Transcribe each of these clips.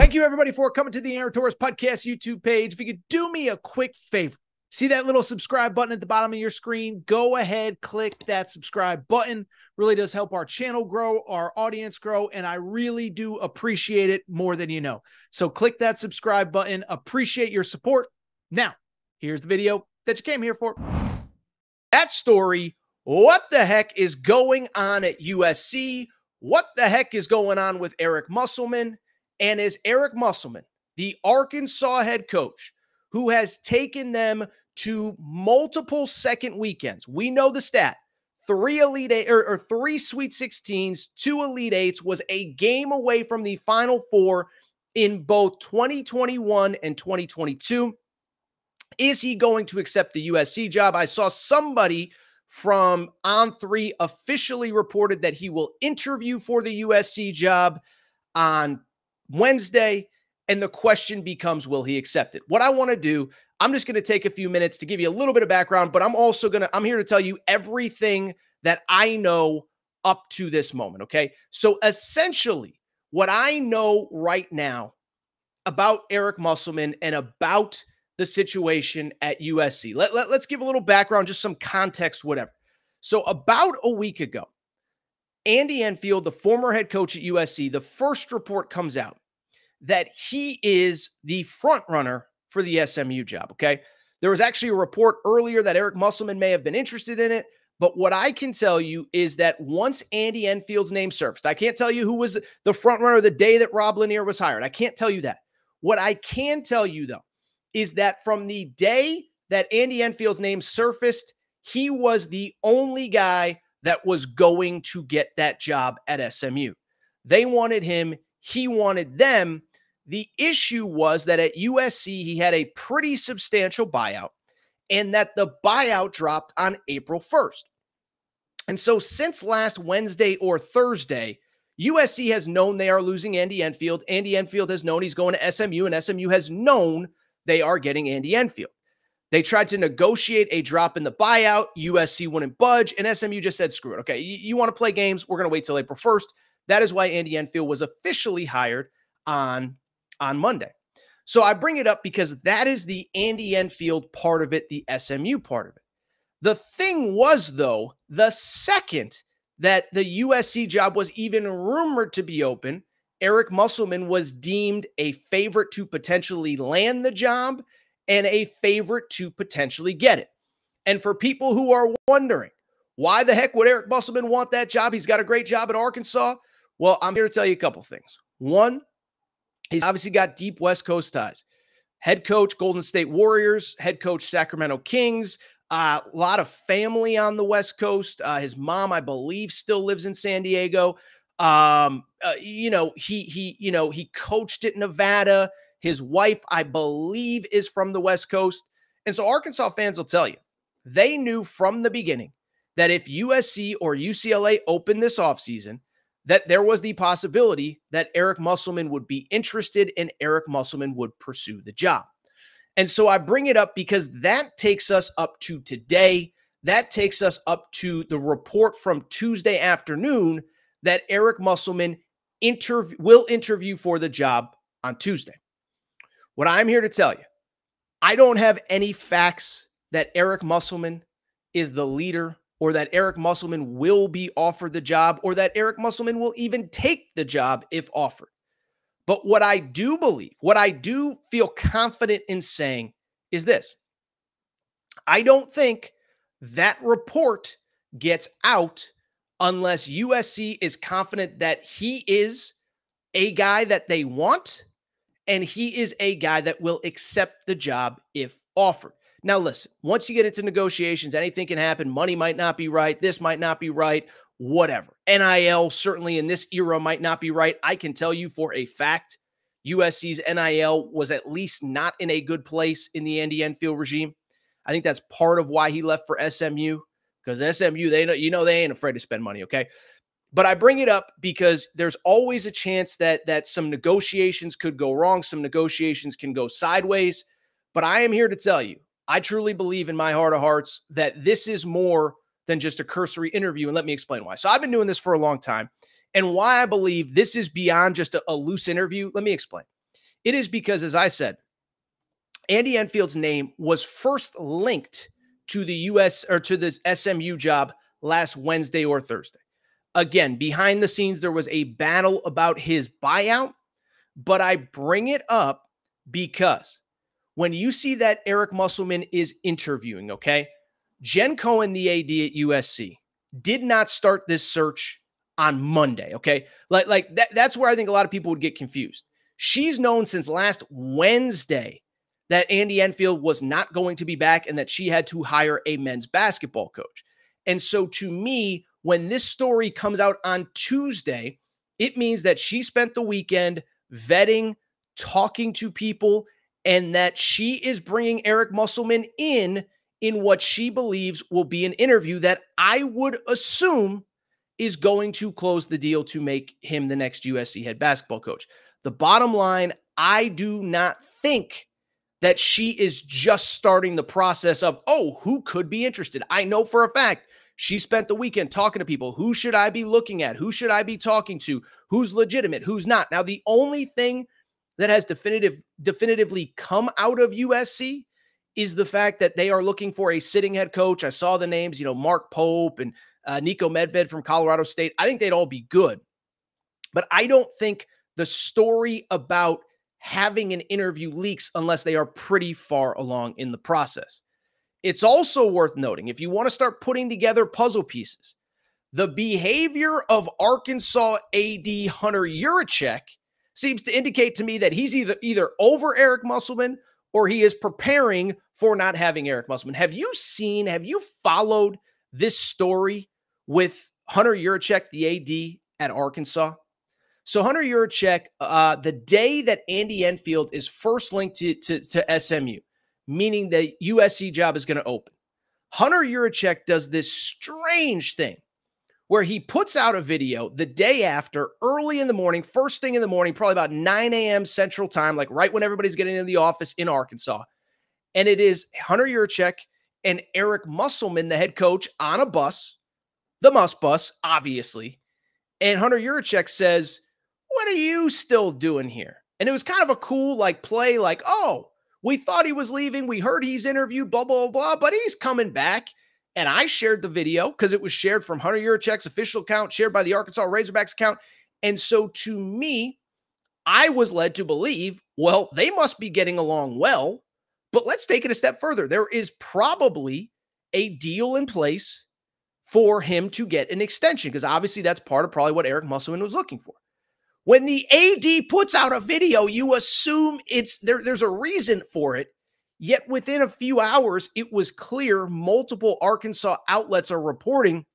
Thank you, everybody, for coming to the Aaron Torres Podcast YouTube page. If you could do me a quick favor, see that little subscribe button at the bottom of your screen? Go ahead, click that subscribe button. Really does help our channel grow, our audience grow, and I really do appreciate it more than you know. So click that subscribe button. Appreciate your support. Now, here's the video that you came here for. That story, what the heck is going on at USC? What the heck is going on with Eric Musselman? And is Eric Musselman, the Arkansas head coach, who has taken them to multiple second weekends? We know the stat: three Sweet 16s, 2 Elite 8s, was a game away from the Final Four in both 2021 and 2022. Is he going to accept the USC job? I saw somebody from On3 officially reported that he will interview for the USC job on Wednesday, and the question becomes, will he accept it? What I want to do, I'm just going to take a few minutes to give you a little bit of background, but I'm here to tell you everything that I know up to this moment, okay? So essentially, what I know right now about Eric Musselman and about the situation at USC. Let's give a little background, just some context, whatever. So about a week ago, Andy Enfield, the former head coach at USC, the first report comes out that he is the front runner for the SMU job, okay? There was actually a report earlier that Eric Musselman may have been interested in it, but what I can tell you is that once Andy Enfield's name surfaced, I can't tell you who was the front runner the day that Rob Lanier was hired. I can't tell you that. What I can tell you, though, is that from the day that Andy Enfield's name surfaced, he was the only guy that was going to get that job at SMU. They wanted him. He wanted them. The issue was that at USC, he had a pretty substantial buyout, and that the buyout dropped on April 1st. And so since last Wednesday or Thursday, USC has known they are losing Andy Enfield. Andy Enfield has known he's going to SMU, and SMU has known they are getting Andy Enfield. They tried to negotiate a drop in the buyout. USC wouldn't budge, and SMU just said, screw it. Okay, you want to play games? We're going to wait till April 1st. That is why Andy Enfield was officially hired on Monday. So I bring it up because that is the Andy Enfield part of it, the SMU part of it. The thing was, though, the second that the USC job was even rumored to be open, Eric Musselman was deemed a favorite to potentially land the job and a favorite to potentially get it. And for people who are wondering, why the heck would Eric Musselman want that job? He's got a great job at Arkansas. Well, I'm here to tell you a couple things. One, he's obviously got deep West Coast ties. Head coach, Golden State Warriors, head coach, Sacramento Kings, a lot of family on the West Coast. His mom, I believe, still lives in San Diego. He coached at Nevada. His wife, I believe, is from the West Coast. And so Arkansas fans will tell you, they knew from the beginning that if USC or UCLA opened this offseason, that there was the possibility that Eric Musselman would be interested and Eric Musselman would pursue the job. And so I bring it up because that takes us up to today. That takes us up to the report from Tuesday afternoon that Eric Musselman will interview for the job on Tuesday. What I'm here to tell you, I don't have any facts that Eric Musselman is the leader or that Eric Musselman will be offered the job or that Eric Musselman will even take the job if offered. But what I do believe, what I do feel confident in saying is this. I don't think that report gets out unless USC is confident that he is a guy that they want and he is a guy that will accept the job if offered. Now, listen, once you get into negotiations, anything can happen. Money might not be right. This might not be right. Whatever. NIL certainly in this era might not be right. I can tell you for a fact, USC's NIL was at least not in a good place in the Andy Enfield regime. I think that's part of why he left for SMU, because SMU, they ain't afraid to spend money, okay? But I bring it up because there's always a chance that some negotiations could go wrong. Some negotiations can go sideways. But I am here to tell you, I truly believe in my heart of hearts that this is more than just a cursory interview. And let me explain why. So I've been doing this for a long time. And why I believe this is beyond just a loose interview. Let me explain. It is because, as I said, Andy Enfield's name was first linked to the US or to this SMU job last Wednesday or Thursday. Again, behind the scenes, there was a battle about his buyout, but I bring it up because when you see that Eric Musselman is interviewing, okay, Jen Cohen, the AD at USC, did not start this search on Monday, okay? That's where I think a lot of people would get confused. She's known since last Wednesday that Andy Enfield was not going to be back and that she had to hire a men's basketball coach. And so to me, when this story comes out on Tuesday, it means that she spent the weekend vetting, talking to people, and that she is bringing Eric Musselman in what she believes will be an interview that I would assume is going to close the deal to make him the next USC head basketball coach. The bottom line, I do not think that she is just starting the process of, oh, who could be interested? I know for a fact she spent the weekend talking to people. Who should I be looking at? Who should I be talking to? Who's legitimate? Who's not? Now, the only thing that has definitively come out of USC is the fact that they are looking for a sitting head coach. I saw the names, Mark Pope and Nico Medved from Colorado State. I think they'd all be good. But I don't think the story about having an interview leaks unless they are pretty far along in the process. It's also worth noting, if you want to start putting together puzzle pieces, the behavior of Arkansas AD Hunter Yurachek seems to indicate to me that he's either over Eric Musselman or he is preparing for not having Eric Musselman. Have you followed this story with Hunter Yurachek, the AD at Arkansas? So Hunter Yurachek, the day that Andy Enfield is first linked to SMU, meaning the USC job is going to open, Hunter Yurachek does this strange thing where he puts out a video the day after, early in the morning, first thing in the morning, probably about 9 a.m. Central Time, like right when everybody's getting into the office in Arkansas. And it is Hunter Yurachek and Eric Musselman, the head coach, on a bus, the Muss bus, obviously. And Hunter Yurachek says, "What are you still doing here?" And it was kind of a cool play, oh, we thought he was leaving. We heard he's interviewed, blah, blah, blah, but he's coming back. And I shared the video because it was shared from Hunter Yurachek's official account, shared by the Arkansas Razorbacks account. And so to me, I was led to believe, well, they must be getting along well, but let's take it a step further. There is probably a deal in place for him to get an extension because obviously that's part of probably what Eric Musselman was looking for. When the AD puts out a video, you assume there's a reason for it. Yet within a few hours, it was clear multiple Arkansas outlets are reporting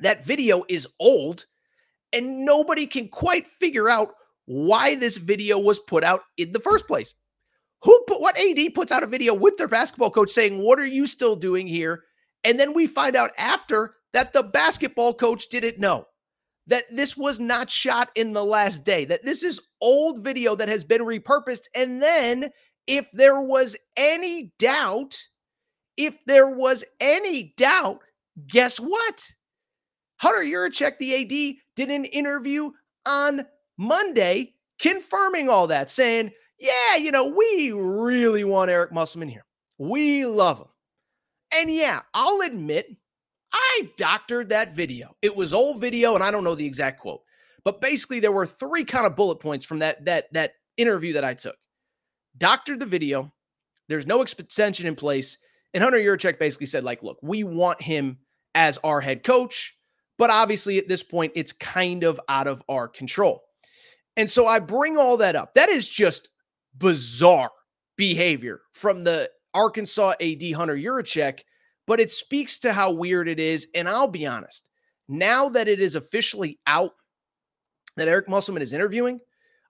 that video is old and nobody can quite figure out why this video was put out in the first place. What AD puts out a video with their basketball coach saying, "What are you still doing here?" And then we find out after that the basketball coach didn't know, that this was not shot in the last day, that this is old video that has been repurposed. And then if there was any doubt, guess what? Hunter Yurachek, the AD, did an interview on Monday confirming all that, saying, yeah, we really want Eric Musselman here. We love him. And yeah, I'll admit, I doctored that video. It was old video, and I don't know the exact quote. But basically, there were 3 kind of bullet points from that interview that I took. Doctored the video. There's no extension in place. And Hunter Yurachek basically said, look, we want him as our head coach. But obviously, at this point, it's kind of out of our control. And so I bring all that up. That is just bizarre behavior from the Arkansas AD Hunter Yurachek, but it speaks to how weird it is. And I'll be honest, now that it is officially out that Eric Musselman is interviewing,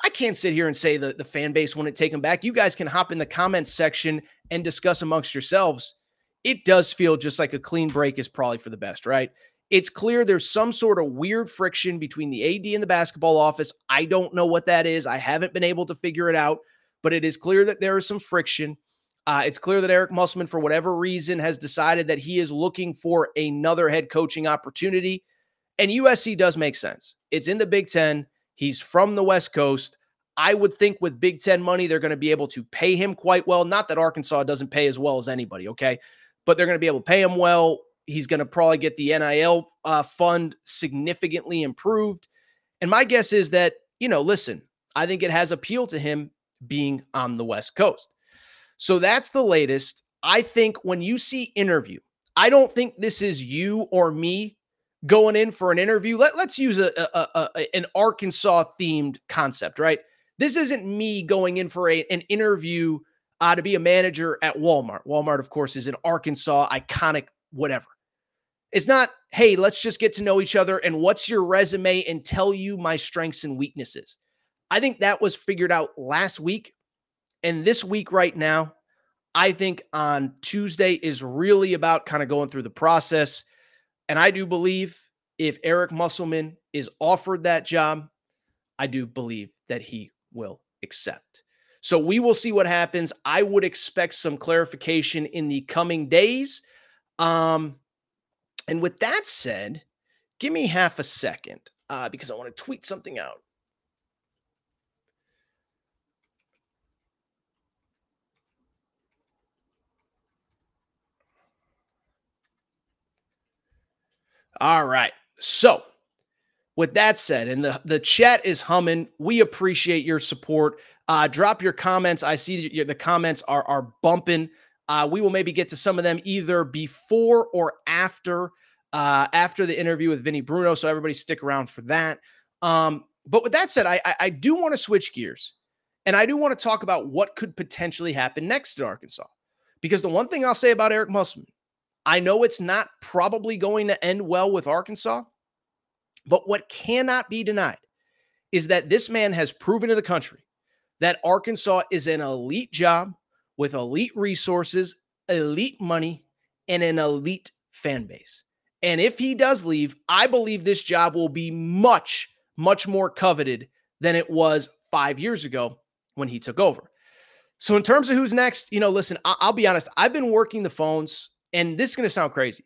I can't sit here and say the fan base wouldn't take him back. You guys can hop in the comments section and discuss amongst yourselves. It does feel just like a clean break is probably for the best, right? It's clear there's some sort of weird friction between the AD and the basketball office. I don't know what that is. I haven't been able to figure it out, but it is clear that there is some friction. It's clear that Eric Musselman, for whatever reason, has decided that he is looking for another head coaching opportunity. And USC does make sense. It's in the Big Ten. He's from the West Coast. I would think with Big Ten money, they're going to be able to pay him quite well. Not that Arkansas doesn't pay as well as anybody, okay? But they're going to be able to pay him well. He's going to probably get the NIL fund significantly improved. And my guess is that, listen, I think it has appeal to him being on the West Coast. So that's the latest. I think when you see interview, I don't think this is you or me going in for an interview. Let's use an Arkansas-themed concept, right? This isn't me going in for an interview to be a manager at Walmart. Walmart, of course, is an Arkansas iconic whatever. It's not, hey, let's just get to know each other and what's your resume and tell you my strengths and weaknesses. I think that was figured out last week. And this week right now, I think on Tuesday is really about kind of going through the process. And I do believe if Eric Musselman is offered that job, I do believe that he will accept. So we will see what happens. I would expect some clarification in the coming days. And with that said, give me half a second because I want to tweet something out. All right. So with that said, and the chat is humming, we appreciate your support. Drop your comments. I see the comments are bumping. We will maybe get to some of them either before or after the interview with Vinny Bruno. So everybody stick around for that. But with that said, I do want to switch gears, and I do want to talk about what could potentially happen next at Arkansas. Because the one thing I'll say about Eric Musselman, I know it's not probably going to end well with Arkansas, but what cannot be denied is that this man has proven to the country that Arkansas is an elite job with elite resources, elite money, and an elite fan base. And if he does leave, I believe this job will be much, much more coveted than it was 5 years ago when he took over. So in terms of who's next, listen, I'll be honest. I've been working the phones, and this is going to sound crazy.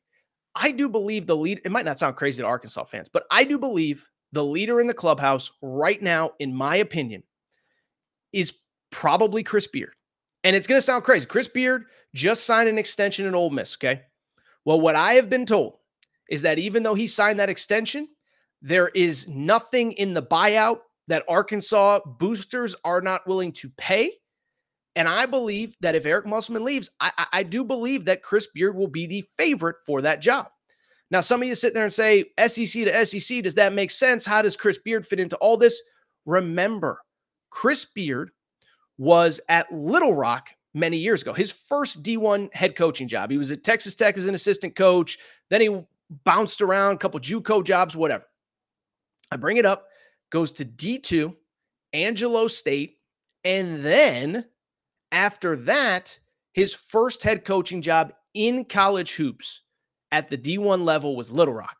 I do believe the lead, it might not sound crazy to Arkansas fans, but I do believe the leader in the clubhouse right now, in my opinion, is probably Chris Beard. And it's going to sound crazy. Chris Beard just signed an extension in Ole Miss, okay? Well, what I have been told is that even though he signed that extension, there is nothing in the buyout that Arkansas boosters are not willing to pay. And I believe that if Eric Musselman leaves, I do believe that Chris Beard will be the favorite for that job. Now, some of you sit there and say, SEC to SEC, does that make sense? How does Chris Beard fit into all this? Remember, Chris Beard was at Little Rock many years ago. His first D1 head coaching job. He was at Texas Tech as an assistant coach. Then he bounced around, a couple JUCO jobs, whatever. I bring it up, goes to D2, Angelo State, and then after that, his first head coaching job in college hoops at the D1 level was Little Rock.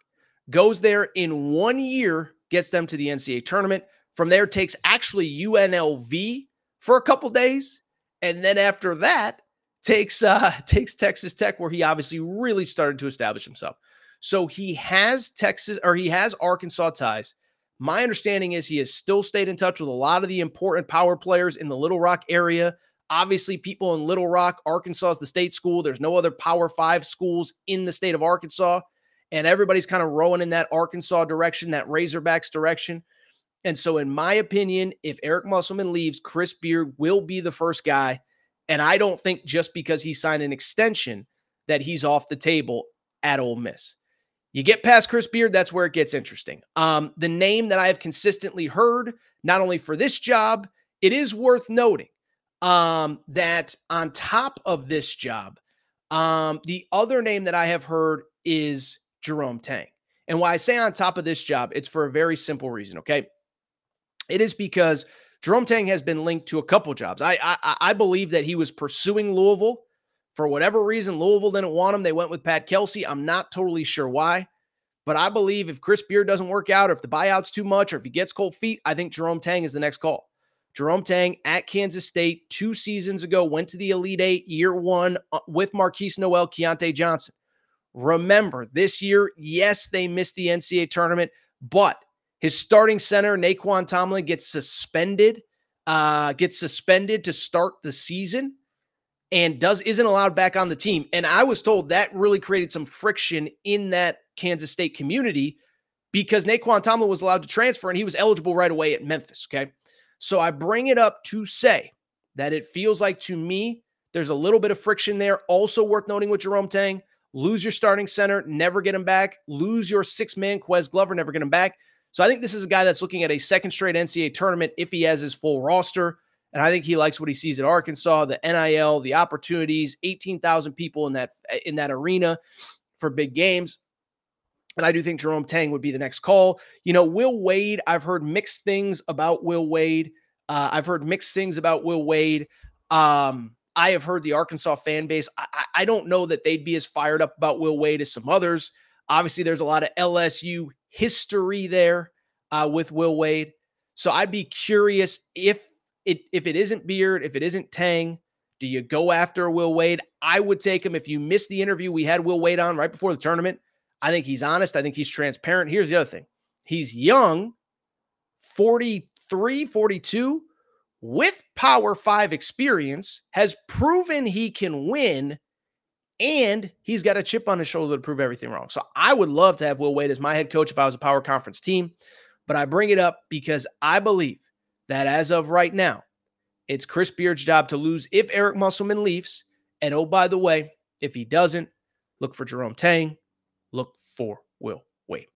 Goes there in 1 year, gets them to the NCAA tournament. From there, takes actually UNLV for a couple days. And then after that, takes Texas Tech, where he obviously really started to establish himself. So he has Arkansas ties. My understanding is he has still stayed in touch with a lot of the important power players in the Little Rock area. Obviously, people in Little Rock, Arkansas is the state school. There's no other Power 5 schools in the state of Arkansas. And everybody's kind of rowing in that Arkansas direction, that Razorbacks direction. And so in my opinion, if Eric Musselman leaves, Chris Beard will be the first guy. And I don't think just because he signed an extension that he's off the table at Ole Miss. You get past Chris Beard, that's where it gets interesting. The name that I have consistently heard, not only for this job, it is worth noting that on top of this job, the other name that I have heard is Jerome Tang. And why I say on top of this job, it's for a very simple reason, okay? It is because Jerome Tang has been linked to a couple jobs. I believe that he was pursuing Louisville. For whatever reason, Louisville didn't want him. They went with Pat Kelsey. I'm not totally sure why. But I believe if Chris Beard doesn't work out, or if the buyout's too much, or if he gets cold feet, I think Jerome Tang is the next call. Jerome Tang at Kansas State 2 seasons ago, went to the Elite Eight year one with Marquise Noel, Keontae Johnson. Remember, this year, yes, they missed the NCAA tournament, but his starting center, Naquan Tomlin, gets suspended gets suspended to start the season and isn't allowed back on the team. And I was told that really created some friction in that Kansas State community because Naquan Tomlin was allowed to transfer and he was eligible right away at Memphis, okay? So I bring it up to say that it feels like to me there's a little bit of friction there. Also worth noting with Jerome Tang, lose your starting center, never get him back. Lose your six-man Quez Glover, never get him back. So I think this is a guy that's looking at a second straight NCAA tournament if he has his full roster. And I think he likes what he sees at Arkansas, the NIL, the opportunities, 18,000 people in that arena for big games. And I do think Jerome Tang would be the next call. You know, Will Wade, I've heard mixed things about Will Wade. I have heard the Arkansas fan base. I don't know that they'd be as fired up about Will Wade as some others. Obviously, there's a lot of LSU history there with Will Wade. So I'd be curious if it isn't Beard, if it isn't Tang, do you go after Will Wade? I would take him. If you missed the interview we had Will Wade on right before the tournament, I think he's honest. I think he's transparent. Here's the other thing. He's young, 43, 42, with Power 5 experience, has proven he can win, and he's got a chip on his shoulder to prove everything wrong. So I would love to have Will Wade as my head coach if I was a Power Conference team, but I bring it up because I believe that as of right now, it's Chris Beard's job to lose if Eric Musselman leaves. And oh, by the way, if he doesn't, look for Jerome Tang, look for Will Wade.